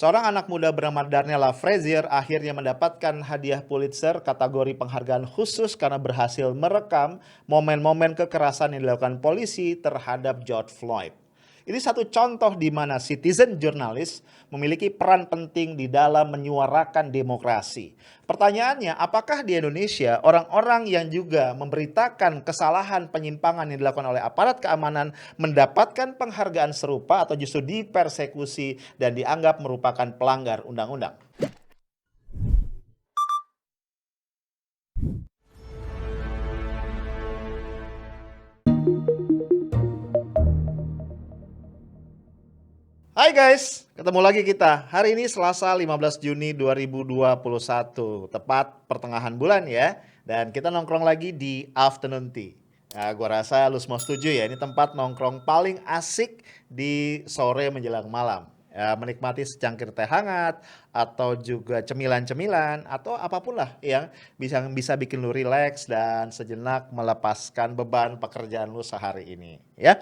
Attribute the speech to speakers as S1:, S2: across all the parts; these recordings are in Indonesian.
S1: Seorang anak muda bernama Darnella Frazier akhirnya mendapatkan hadiah Pulitzer kategori penghargaan khusus karena berhasil merekam momen-momen kekerasan yang dilakukan polisi terhadap George Floyd. Ini satu contoh di mana citizen jurnalis memiliki peran penting di dalam menyuarakan demokrasi. Pertanyaannya, apakah di Indonesia orang-orang yang juga memberitakan kesalahan penyimpangan yang dilakukan oleh aparat keamanan mendapatkan penghargaan serupa atau justru dipersekusi dan dianggap merupakan pelanggar undang-undang? Hai guys, ketemu lagi kita. Hari ini Selasa 15 Juni 2021, tepat pertengahan bulan ya. Dan kita nongkrong lagi di Afternoon Tea. Nah, gua rasa lu semua setuju ya, ini tempat nongkrong paling asik di sore menjelang malam. Ya, menikmati secangkir teh hangat atau juga cemilan-cemilan atau apapun lah yang bisa bikin lu rileks dan sejenak melepaskan beban pekerjaan lu sehari ini ya.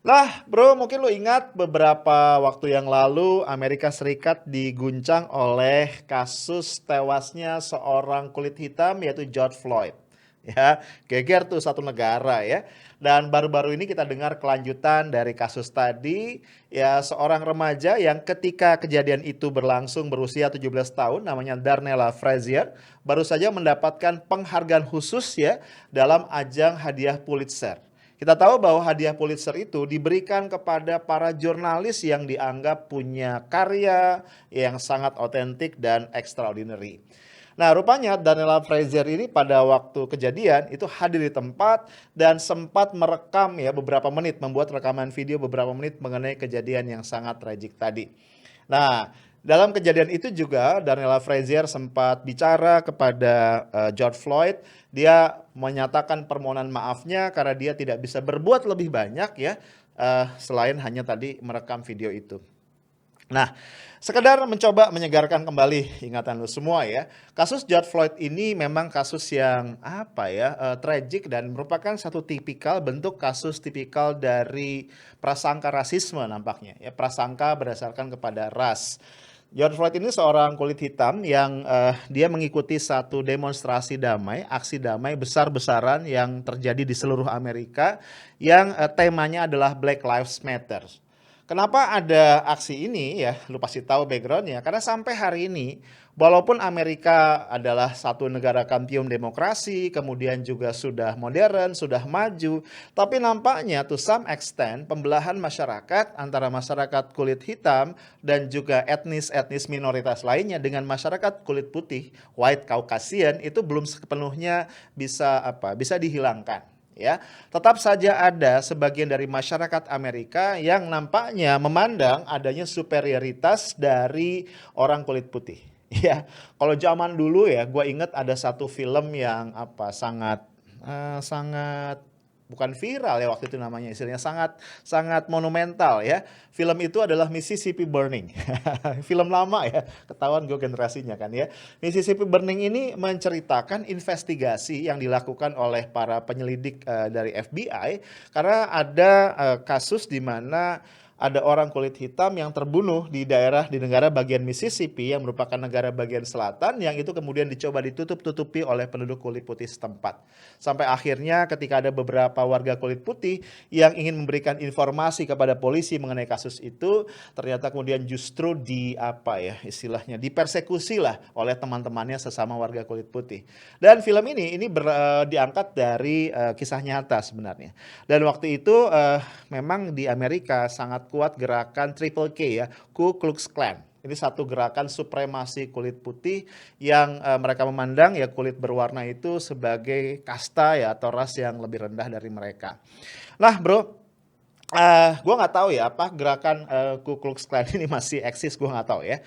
S1: Lah, bro, mungkin lu ingat beberapa waktu yang lalu Amerika Serikat diguncang oleh kasus tewasnya seorang kulit hitam yaitu George Floyd. Ya, geger tuh satu negara ya. Dan baru-baru ini kita dengar kelanjutan dari kasus tadi, ya seorang remaja yang ketika kejadian itu berlangsung berusia 17 tahun namanya Darnella Frazier baru saja mendapatkan penghargaan khusus ya dalam ajang hadiah Pulitzer. Kita tahu bahwa hadiah Pulitzer itu diberikan kepada para jurnalis yang dianggap punya karya yang sangat otentik dan extraordinary. Nah, rupanya Darnella Frazier ini pada waktu kejadian itu hadir di tempat dan sempat merekam ya beberapa menit, membuat rekaman video beberapa menit mengenai kejadian yang sangat tragik tadi. Nah, dalam kejadian itu juga Darnella Frazier sempat bicara kepada George Floyd. Dia menyatakan permohonan maafnya karena dia tidak bisa berbuat lebih banyak ya selain hanya tadi merekam video itu. Nah, sekedar mencoba menyegarkan kembali ingatan lu semua ya. Kasus George Floyd ini memang kasus yang tragik dan merupakan satu bentuk kasus tipikal dari prasangka rasisme nampaknya. Ya, prasangka berdasarkan kepada ras. George Floyd ini seorang kulit hitam yang dia mengikuti satu demonstrasi damai, aksi damai besar-besaran yang terjadi di seluruh Amerika yang temanya adalah Black Lives Matter. Kenapa ada aksi ini ya, lu pasti tahu backgroundnya. Karena sampai hari ini, walaupun Amerika adalah satu negara kampiun demokrasi, kemudian juga sudah modern, sudah maju, tapi nampaknya to some extent pembelahan masyarakat antara masyarakat kulit hitam dan juga etnis-etnis minoritas lainnya dengan masyarakat kulit putih, white Caucasian itu belum sepenuhnya bisa dihilangkan. Ya, tetap saja ada sebagian dari masyarakat Amerika yang nampaknya memandang adanya superioritas dari orang kulit putih. Ya, kalau zaman dulu ya, gue ingat ada satu film yang sangat bukan viral ya waktu itu namanya, istilahnya sangat sangat monumental ya. Film itu adalah Mississippi Burning. Film lama ya, ketahuan gue generasinya kan ya. Mississippi Burning ini menceritakan investigasi yang dilakukan oleh para penyelidik dari FBI karena ada kasus di mana ada orang kulit hitam yang terbunuh di negara bagian Mississippi yang merupakan negara bagian selatan yang itu kemudian dicoba ditutup-tutupi oleh penduduk kulit putih setempat. Sampai akhirnya ketika ada beberapa warga kulit putih yang ingin memberikan informasi kepada polisi mengenai kasus itu, ternyata kemudian justru dipersekusi lah oleh teman-temannya sesama warga kulit putih. Dan film ini diangkat dari kisah nyata sebenarnya. Dan waktu itu memang di Amerika sangat kuat gerakan Triple K ya, Ku Klux Klan. Ini satu gerakan supremasi kulit putih yang mereka memandang ya kulit berwarna itu sebagai kasta ya atau ras yang lebih rendah dari mereka. Nah bro, gue nggak tahu ya apa gerakan Ku Klux Klan ini masih eksis, gue nggak tahu ya.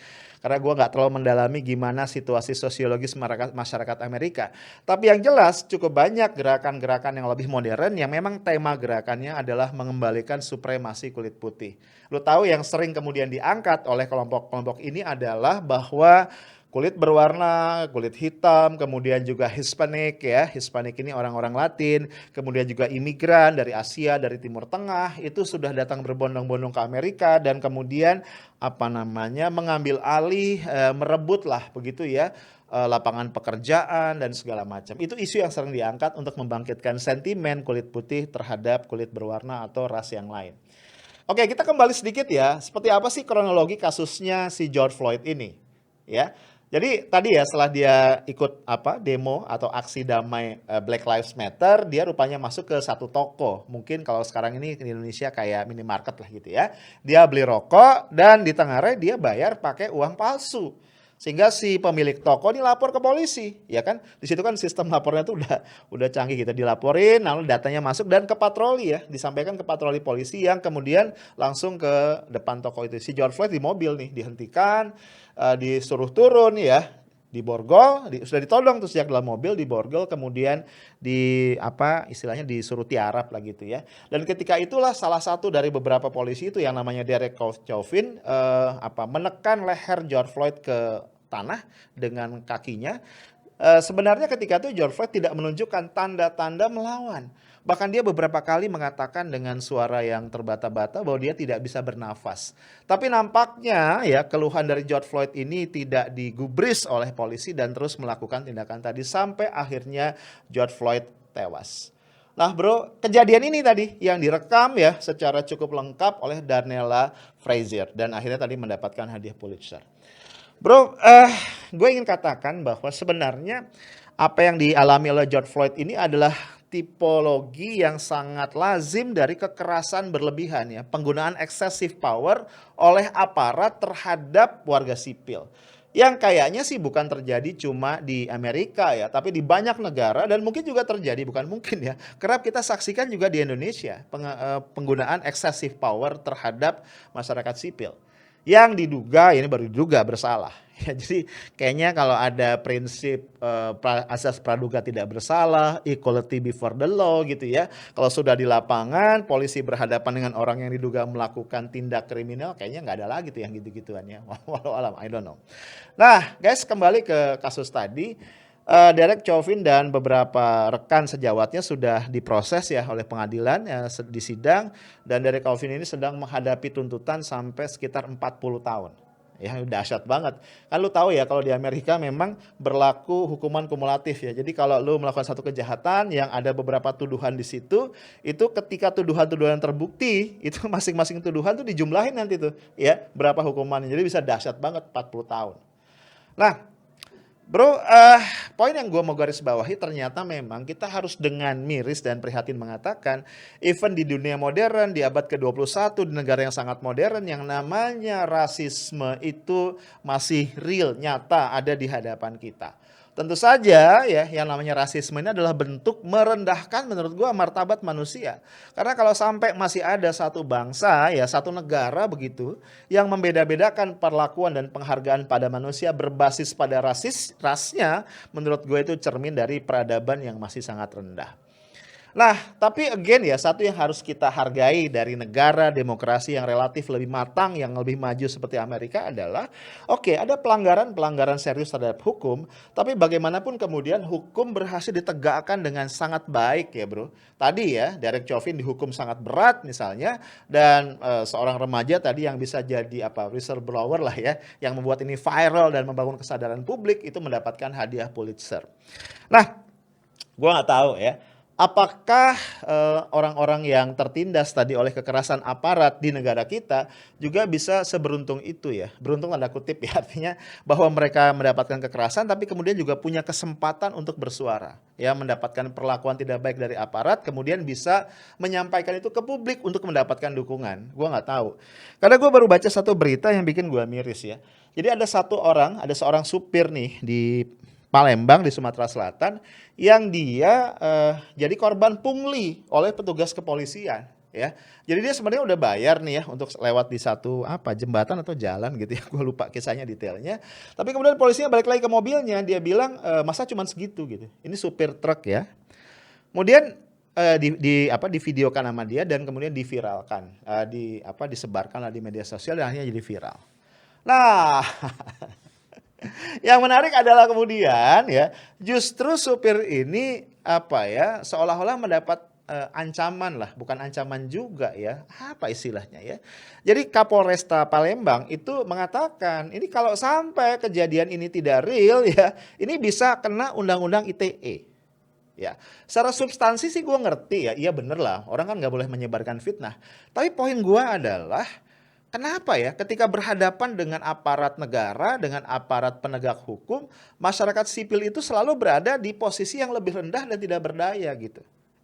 S1: Karena gue nggak terlalu mendalami gimana situasi sosiologis masyarakat Amerika. Tapi yang jelas cukup banyak gerakan-gerakan yang lebih modern yang memang tema gerakannya adalah mengembalikan supremasi kulit putih. Lo tahu yang sering kemudian diangkat oleh kelompok-kelompok ini adalah bahwa kulit berwarna, kulit hitam, kemudian juga Hispanic ya. Hispanic ini orang-orang Latin, kemudian juga imigran dari Asia, dari Timur Tengah, itu sudah datang berbondong-bondong ke Amerika dan kemudian mengambil alih, merebut lah begitu ya, lapangan pekerjaan dan segala macam. Itu isu yang sering diangkat untuk membangkitkan sentimen kulit putih terhadap kulit berwarna atau ras yang lain. Oke, kita kembali sedikit ya. Seperti apa sih kronologi kasusnya si George Floyd ini? Ya. Jadi tadi ya setelah dia ikut demo atau aksi damai Black Lives Matter, dia rupanya masuk ke satu toko. Mungkin kalau sekarang ini di Indonesia kayak minimarket lah gitu ya. Dia beli rokok dan di tengah hari dia bayar pakai uang palsu. Sehingga si pemilik toko ini lapor ke polisi, ya kan? Di situ kan sistem lapornya tuh udah canggih gitu, dilaporin, lalu datanya masuk dan ke patroli ya, disampaikan ke patroli polisi yang kemudian langsung ke depan toko itu. Si George Floyd di mobil nih dihentikan, disuruh turun ya, diborgol, sudah ditodong tuh sejak dalam mobil, diborgol, kemudian istilahnya disuruh tiarap lah gitu ya. Dan ketika itulah salah satu dari beberapa polisi itu yang namanya Derek Chauvin menekan leher George Floyd ke tanah dengan kakinya. Sebenarnya ketika itu George Floyd tidak menunjukkan tanda-tanda melawan. Bahkan dia beberapa kali mengatakan dengan suara yang terbata-bata bahwa dia tidak bisa bernafas. Tapi nampaknya ya keluhan dari George Floyd ini tidak digubris oleh polisi dan terus melakukan tindakan tadi sampai akhirnya George Floyd tewas. Nah bro, kejadian ini tadi yang direkam ya secara cukup lengkap oleh Darnella Frazier dan akhirnya tadi mendapatkan hadiah Pulitzer. Bro, gue ingin katakan bahwa sebenarnya apa yang dialami oleh George Floyd ini adalah tipologi yang sangat lazim dari kekerasan berlebihan ya, penggunaan excessive power oleh aparat terhadap warga sipil. Yang kayaknya sih bukan terjadi cuma di Amerika ya, tapi di banyak negara dan mungkin juga terjadi, bukan mungkin ya, kerap kita saksikan juga di Indonesia penggunaan excessive power terhadap masyarakat sipil yang diduga, ini baru diduga bersalah. Ya, jadi kayaknya kalau ada prinsip asas praduga tidak bersalah, equality before the law gitu ya. Kalau sudah di lapangan, polisi berhadapan dengan orang yang diduga melakukan tindak kriminal, kayaknya nggak ada lagi tuh yang gitu-gituan ya. Walau alam, I don't know. Nah guys, kembali ke kasus tadi. Derek Chauvin dan beberapa rekan sejawatnya sudah diproses ya oleh pengadilan ya, di sidang, dan Derek Chauvin ini sedang menghadapi tuntutan sampai sekitar 40 tahun. Ya dahsyat banget. Kan lu tahu ya kalau di Amerika memang berlaku hukuman kumulatif ya. Jadi kalau lu melakukan satu kejahatan yang ada beberapa tuduhan di situ, itu ketika tuduhan-tuduhan terbukti, itu masing-masing tuduhan tuh dijumlahin nanti tuh ya, berapa hukumannya. Jadi bisa dahsyat banget 40 tahun. Nah, bro, poin yang gue mau garis bawahi ternyata memang kita harus dengan miris dan prihatin mengatakan even di dunia modern, di abad ke-21, di negara yang sangat modern, yang namanya rasisme itu masih real, nyata, ada di hadapan kita. Tentu saja ya yang namanya rasisme ini adalah bentuk merendahkan menurut gua martabat manusia. Karena kalau sampai masih ada satu bangsa ya, satu negara begitu yang membeda-bedakan perlakuan dan penghargaan pada manusia berbasis pada rasnya, menurut gue itu cermin dari peradaban yang masih sangat rendah. Nah, tapi again ya, satu yang harus kita hargai dari negara demokrasi yang relatif lebih matang, yang lebih maju seperti Amerika adalah, oke, ada pelanggaran-pelanggaran serius terhadap hukum, tapi bagaimanapun kemudian hukum berhasil ditegakkan dengan sangat baik ya bro. Tadi ya, Derek Chauvin dihukum sangat berat misalnya, dan seorang remaja tadi yang bisa jadi whistleblower lah ya, yang membuat ini viral dan membangun kesadaran publik, itu mendapatkan hadiah Pulitzer. Nah, gue nggak tahu ya, apakah orang-orang yang tertindas tadi oleh kekerasan aparat di negara kita juga bisa seberuntung itu ya. Beruntung tanda kutip ya, artinya bahwa mereka mendapatkan kekerasan tapi kemudian juga punya kesempatan untuk bersuara. Ya, mendapatkan perlakuan tidak baik dari aparat, kemudian bisa menyampaikan itu ke publik untuk mendapatkan dukungan. Gue nggak tahu. Karena gue baru baca satu berita yang bikin gue miris ya. Jadi ada seorang supir nih di Palembang di Sumatera Selatan yang dia jadi korban pungli oleh petugas kepolisian ya. Jadi dia sebenarnya udah bayar nih ya untuk lewat di satu jembatan atau jalan gitu ya. Gue lupa kisahnya detailnya. Tapi kemudian polisinya balik lagi ke mobilnya, dia bilang masa cuma segitu gitu. Ini supir truk ya. Kemudian divideokan sama dia dan kemudian diviralkan, disebarkan lah di media sosial dan akhirnya jadi viral. Nah, Yang menarik adalah kemudian ya, justru supir ini apa ya, seolah-olah mendapat ancaman lah, bukan ancaman juga ya, apa istilahnya ya. Jadi Kapolresta Palembang itu mengatakan, ini kalau sampai kejadian ini tidak real ya, ini bisa kena Undang-Undang ITE. Ya, secara substansi sih gue ngerti ya, iya bener lah, orang kan nggak boleh menyebarkan fitnah. Tapi poin gue adalah, kenapa ya ketika berhadapan dengan aparat negara, dengan aparat penegak hukum, masyarakat sipil itu selalu berada di posisi yang lebih rendah dan tidak berdaya gitu.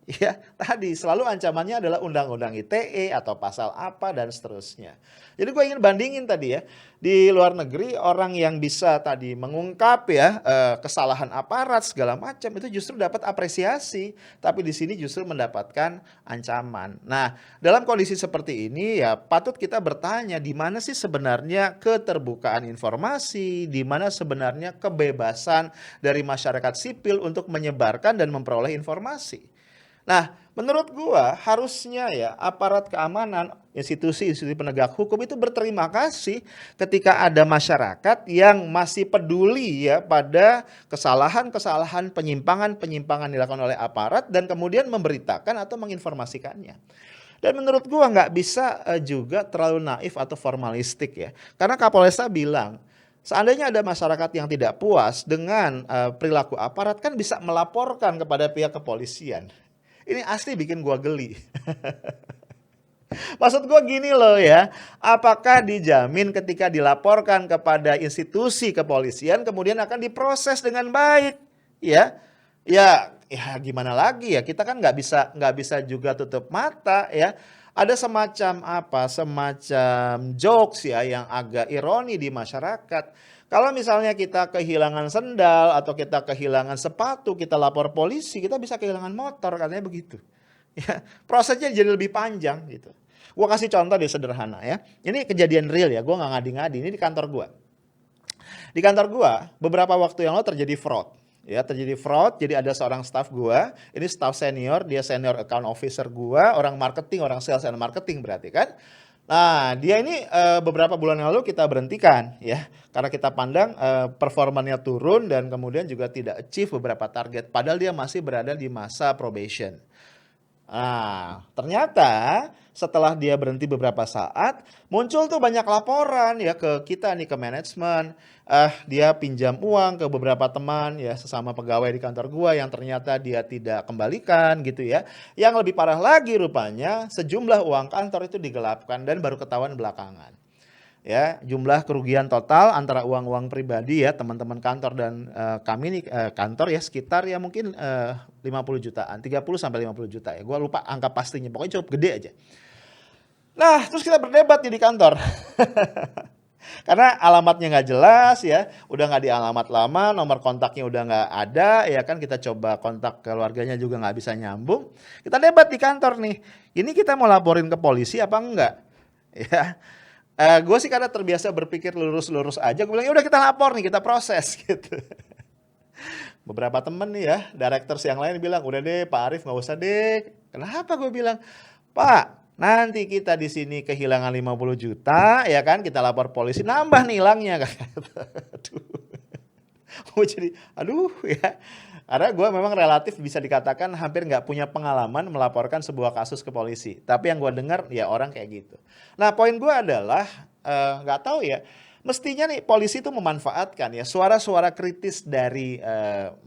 S1: Ya, tadi selalu ancamannya adalah undang-undang ITE atau pasal apa dan seterusnya. Jadi gue ingin bandingin tadi ya, di luar negeri orang yang bisa tadi mengungkap ya kesalahan aparat segala macam itu justru dapat apresiasi, tapi di sini justru mendapatkan ancaman. Nah, dalam kondisi seperti ini ya patut kita bertanya di mana sih sebenarnya keterbukaan informasi, di mana sebenarnya kebebasan dari masyarakat sipil untuk menyebarkan dan memperoleh informasi. Nah, menurut gua harusnya ya aparat keamanan, institusi-institusi penegak hukum itu berterima kasih ketika ada masyarakat yang masih peduli ya pada kesalahan-kesalahan, penyimpangan-penyimpangan dilakukan oleh aparat dan kemudian memberitakan atau menginformasikannya. Dan menurut gua nggak bisa juga terlalu naif atau formalistik ya. Karena Kapolresta bilang, seandainya ada masyarakat yang tidak puas dengan perilaku aparat kan bisa melaporkan kepada pihak kepolisian. Ini asli bikin gua geli. Maksud gua gini loh ya, apakah dijamin ketika dilaporkan kepada institusi kepolisian kemudian akan diproses dengan baik? Ya, ya gimana lagi ya, kita kan nggak bisa juga tutup mata ya. Ada semacam apa, semacam jokes ya yang agak ironi di masyarakat. Kalau misalnya kita kehilangan sendal atau kita kehilangan sepatu, kita lapor polisi, kita bisa kehilangan motor, katanya begitu. Ya, prosesnya jadi lebih panjang gitu. Gua kasih contoh deh sederhana ya. Ini kejadian real ya, gua nggak ngadi-ngadi. Ini di kantor gua. Di kantor gua beberapa waktu yang lalu terjadi fraud. Ya, terjadi fraud. Jadi ada seorang staff gua, ini staff senior, dia senior account officer gua, orang marketing, orang sales and marketing berarti kan. Nah, dia ini beberapa bulan yang lalu kita berhentikan ya, karena kita pandang performanya turun dan kemudian juga tidak achieve beberapa target, padahal dia masih berada di masa probation. Nah, ternyata setelah dia berhenti beberapa saat, muncul tuh banyak laporan ya ke kita nih, ke manajemen. Dia pinjam uang ke beberapa teman ya, sesama pegawai di kantor gua yang ternyata dia tidak kembalikan gitu ya. Yang lebih parah lagi rupanya, sejumlah uang kantor itu digelapkan dan baru ketahuan belakangan. Ya, jumlah kerugian total antara uang-uang pribadi ya teman-teman kantor dan kami nih kantor ya sekitar ya mungkin 50 jutaan, 30 sampai 50 juta ya. Gua lupa angka pastinya, pokoknya cukup gede aja. Nah, terus kita berdebat nih di kantor. Karena alamatnya nggak jelas ya, udah nggak di alamat lama, nomor kontaknya udah nggak ada, ya kan kita coba kontak keluarganya juga nggak bisa nyambung. Kita debat di kantor nih, ini kita mau laporin ke polisi apa enggak? Ya, gue sih karena terbiasa berpikir lurus-lurus aja, gue bilang ya udah kita lapor nih, kita proses gitu. Beberapa temen nih ya, directors yang lain bilang, udah deh Pak Arief nggak usah deh. Kenapa gue bilang, Pak, nanti kita di sini kehilangan 50 juta, ya kan, kita lapor polisi, nambah nih hilangnya. Aduh, gue jadi, aduh ya. Karena gue memang relatif bisa dikatakan hampir nggak punya pengalaman melaporkan sebuah kasus ke polisi. Tapi yang gue dengar ya orang kayak gitu. Nah poin gue adalah nggak tahu ya. Mestinya nih polisi itu memanfaatkan ya suara-suara kritis dari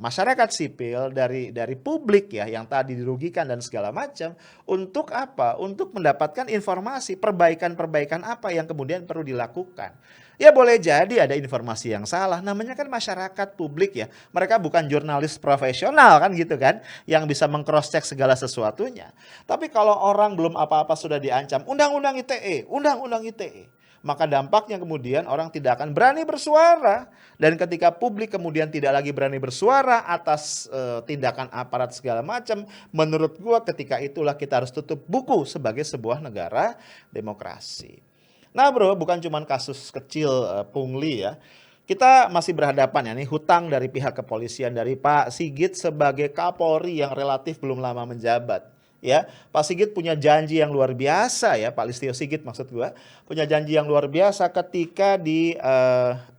S1: masyarakat sipil, dari publik ya yang tadi dirugikan dan segala macam. Untuk apa? Untuk mendapatkan informasi perbaikan-perbaikan apa yang kemudian perlu dilakukan. Ya boleh jadi ada informasi yang salah, namanya kan masyarakat publik ya. Mereka bukan jurnalis profesional kan gitu kan, yang bisa meng-cross check segala sesuatunya. Tapi kalau orang belum apa-apa sudah diancam, undang-undang ITE, undang-undang ITE. Maka dampaknya kemudian orang tidak akan berani bersuara. Dan ketika publik kemudian tidak lagi berani bersuara atas tindakan aparat segala macam, menurut gua ketika itulah kita harus tutup buku sebagai sebuah negara demokrasi. Nah bro, bukan cuma kasus kecil pungli ya. Kita masih berhadapan ya nih hutang dari pihak kepolisian, dari Pak Sigit sebagai Kapolri yang relatif belum lama menjabat. ya. Pak Sigit punya janji yang luar biasa ya, Pak Listio Sigit maksud gua, punya janji yang luar biasa ketika di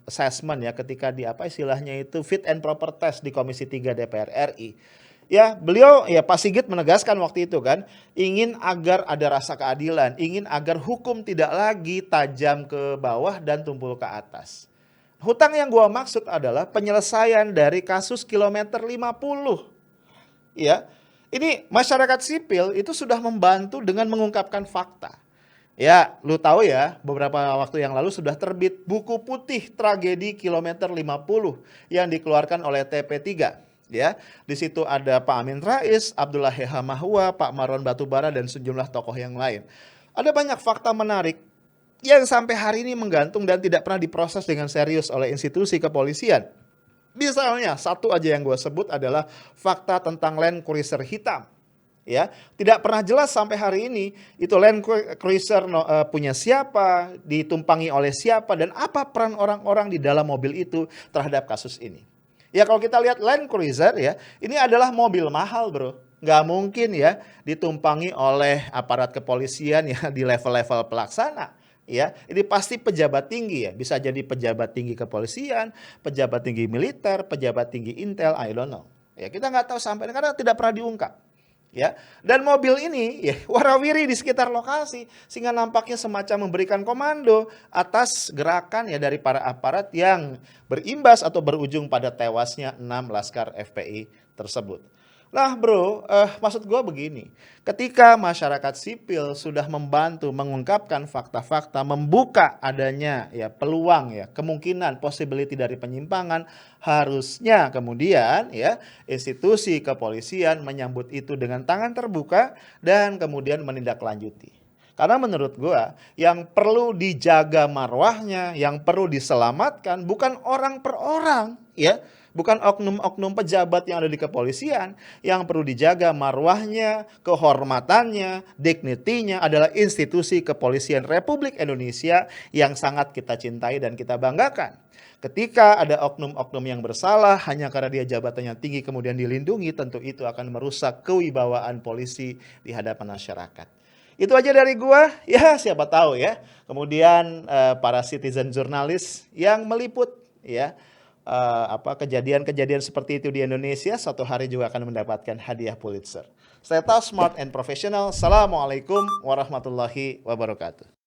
S1: assessment ya, ketika di apa istilahnya itu fit and proper test di Komisi 3 DPR RI. Ya, beliau ya Pak Sigit menegaskan waktu itu kan, ingin agar ada rasa keadilan, ingin agar hukum tidak lagi tajam ke bawah dan tumpul ke atas. Hutang yang gua maksud adalah penyelesaian dari kasus kilometer 50. Ya, ini masyarakat sipil itu sudah membantu dengan mengungkapkan fakta. Ya, lu tahu ya, beberapa waktu yang lalu sudah terbit buku putih tragedi kilometer 50 yang dikeluarkan oleh TP3. Ya, di situ ada Pak Amin Rais, Abdullah Heha Mahua, Pak Marwan Batubara dan sejumlah tokoh yang lain. Ada banyak fakta menarik yang sampai hari ini menggantung dan tidak pernah diproses dengan serius oleh institusi kepolisian. Misalnya, satu aja yang gue sebut adalah fakta tentang Land Cruiser hitam. Ya, tidak pernah jelas sampai hari ini itu Land Cruiser punya siapa, ditumpangi oleh siapa, dan apa peran orang-orang di dalam mobil itu terhadap kasus ini. Ya, kalau kita lihat Land Cruiser ya, ini adalah mobil mahal, bro. Nggak mungkin ya ditumpangi oleh aparat kepolisian ya di level-level pelaksana. Ya, ini pasti pejabat tinggi ya, bisa jadi pejabat tinggi kepolisian, pejabat tinggi militer, pejabat tinggi intel, I don't know. Ya, kita nggak tahu sampai karena tidak pernah diungkap. Ya, dan mobil ini ya warawiri di sekitar lokasi sehingga nampaknya semacam memberikan komando atas gerakan ya dari para aparat yang berimbas atau berujung pada tewasnya 6 laskar FPI tersebut. Nah bro, maksud gue begini, ketika masyarakat sipil sudah membantu mengungkapkan fakta-fakta, membuka adanya ya peluang ya, kemungkinan possibility dari penyimpangan, harusnya kemudian ya institusi kepolisian menyambut itu dengan tangan terbuka dan kemudian menindaklanjuti. Karena menurut gua yang perlu dijaga marwahnya, yang perlu diselamatkan bukan orang per orang ya, bukan oknum-oknum pejabat yang ada di kepolisian. Yang perlu dijaga marwahnya, kehormatannya, dignity-nya adalah institusi kepolisian Republik Indonesia yang sangat kita cintai dan kita banggakan. Ketika ada oknum-oknum yang bersalah hanya karena dia jabatannya tinggi kemudian dilindungi, tentu itu akan merusak kewibawaan polisi di hadapan masyarakat. Itu aja dari gua, ya siapa tahu ya. Kemudian para citizen jurnalis yang meliput ya kejadian-kejadian seperti itu di Indonesia suatu hari juga akan mendapatkan hadiah Pulitzer. Stay tough, smart and professional. Assalamualaikum warahmatullahi wabarakatuh.